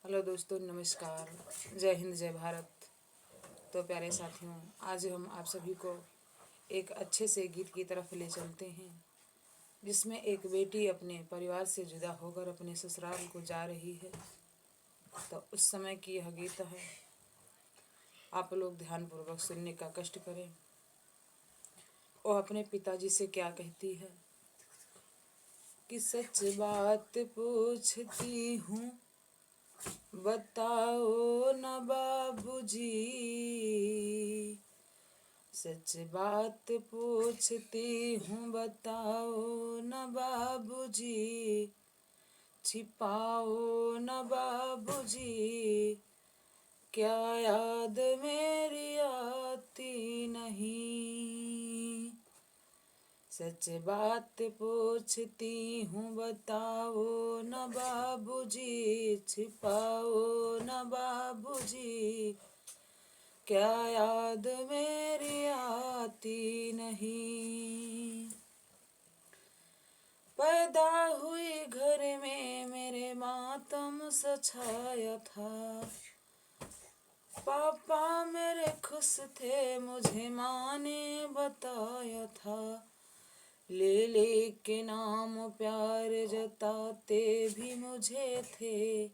Hello दोस्तों, नमस्कार। जय हिंद, जय भारत। तो प्यारे साथियों, आज हम आप सभी को एक अच्छे से गीत की तरफ ले चलते हैं, जिसमें एक बेटी अपने परिवार से जुदा होकर अपने ससुराल को जा रही है। तो उस समय की यह गीत है, आप लोग ध्यानपूर्वक सुनने का कष्ट करें। वो अपने पिताजी से क्या कहती है कि सच बात पूछती हूँ, बताओ न बाबूजी। सच बात पूछती हूँ, बताओ न बाबूजी। छिपाओ न बाबूजी, क्या याद मेरी आती नहीं। सच बात पूछती हूँ, बताओ न बाबूजी। छिपाओ न बाबूजी, क्या याद मेरी आती नहीं। पैदा हुई घर में मेरे मातम सा छाया था। पापा मेरे खुश थे, मुझे माँ ने बताया था। ले के नाम प्यार जताते भी मुझे थे।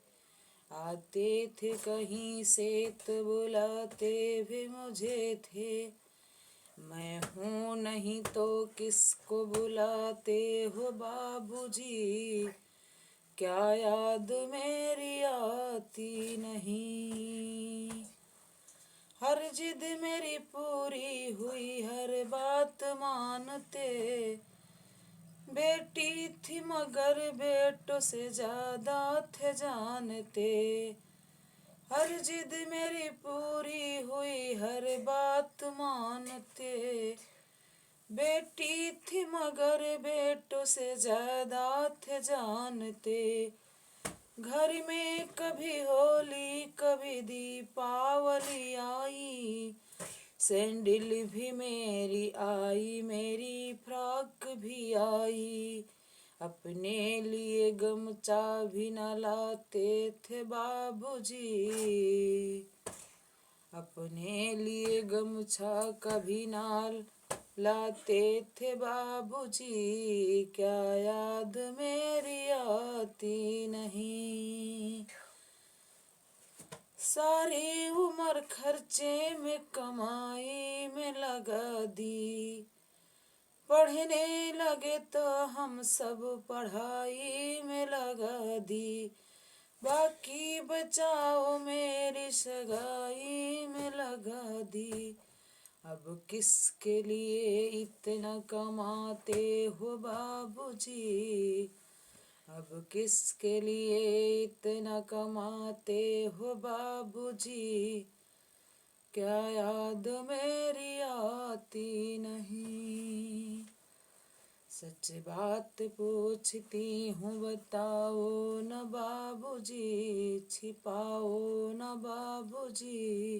आते थे कहीं से तो बुलाते भी मुझे थे। मैं हूँ नहीं तो किसको बुलाते हो बाबूजी। क्या याद मेरी आती नहीं। हर जिद मेरी पूरी हुई, हर बात मानते। बेटी थी मगर बेटों से ज्यादा थे जानते। हर जिद मेरी पूरी हुई, हर बात मानते। बेटी थी मगर बेटों से ज्यादा थे जानते। घर में कभी होली कभी दीपावली आई। सैंडल भी मेरी आई, मेरी फ्रॉक भी आई। अपने लिए गमछा भी न लाते थे बाबूजी। अपने लिए गमछा कभी न लाते थे बाबूजी। क्या याद मेरी आती नहीं। सारी उम्र खर्चे में कमाई में लगा दी। पढ़ने लगे तो हम सब पढ़ाई में लगा दी। बाकी बचाओ मेरी सगाई में लगा दी। अब किसके लिए इतना कमाते हो बाबूजी। अब किसके लिए इतना कमाते हो बाबूजी। क्या याद मेरी आती नहीं। सच बात पूछती हूँ, बताओ न बाबूजी। छिपाओ न बाबूजी,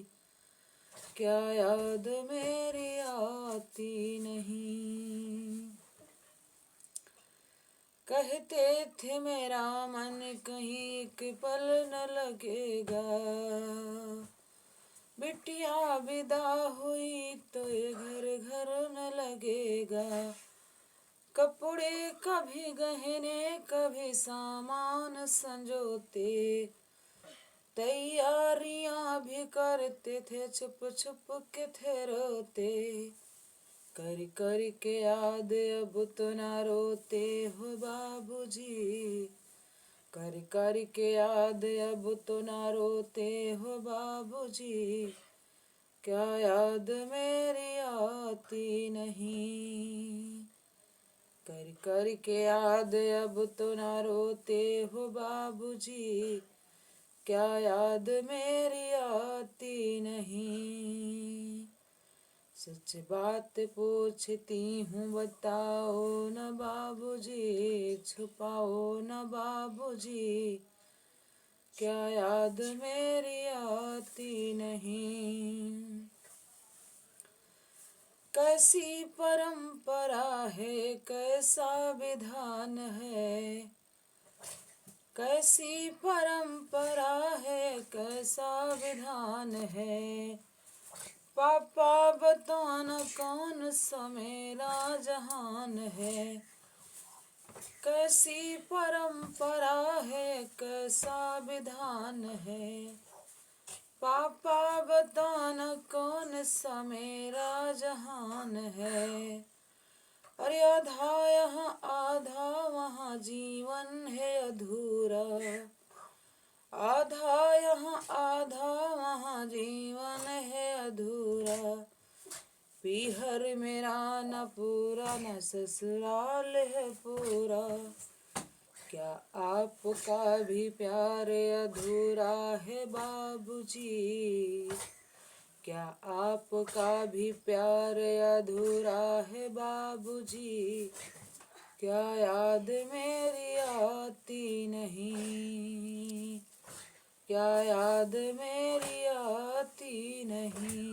क्या याद मेरी आती नहीं। कहते थे मेरा मन कहीं एक पल न लगेगा। बिटिया विदा हुई तो ये घर घर न लगेगा। कपड़े कभी गहने कभी सामान संजोते। तैयारियां भी करते थे, छुप छुप के थे रोते। कर कर के याद अब तो ना रोते हो बाबूजी। कर कर के याद अब तो ना रोते हो बाबूजी। क्या याद मेरी आती नहीं। कर कर के याद अब तो ना रोते हो बाबूजी। क्या याद मेरी आती नहीं। सच बात पूछती हूँ, बताओ न बाबूजी। छुपाओ न बाबूजी, क्या याद मेरी आती नहीं। कैसी परंपरा है, कैसा विधान है। कैसी परंपरा है, कैसा विधान है, पापा बताना कौन सा मेरा जहान है। कैसी परंपरा है, कैसा विधान है, पापा बताना कौन सा मेरा जहान है। अरे आधा यहाँ आधा वहाँ जीवन है अधूरा, आधा यहाँ आधा वहाँ जीवन है अधूरा। पीहर मेरा न पूरा न ससुराल है पूरा, क्या आपका भी प्यार अधूरा है बाबूजी, क्या आपका भी प्यार अधूरा है बाबूजी। क्या याद मेरी आती नहीं, क्या याद मेरी आती नहीं।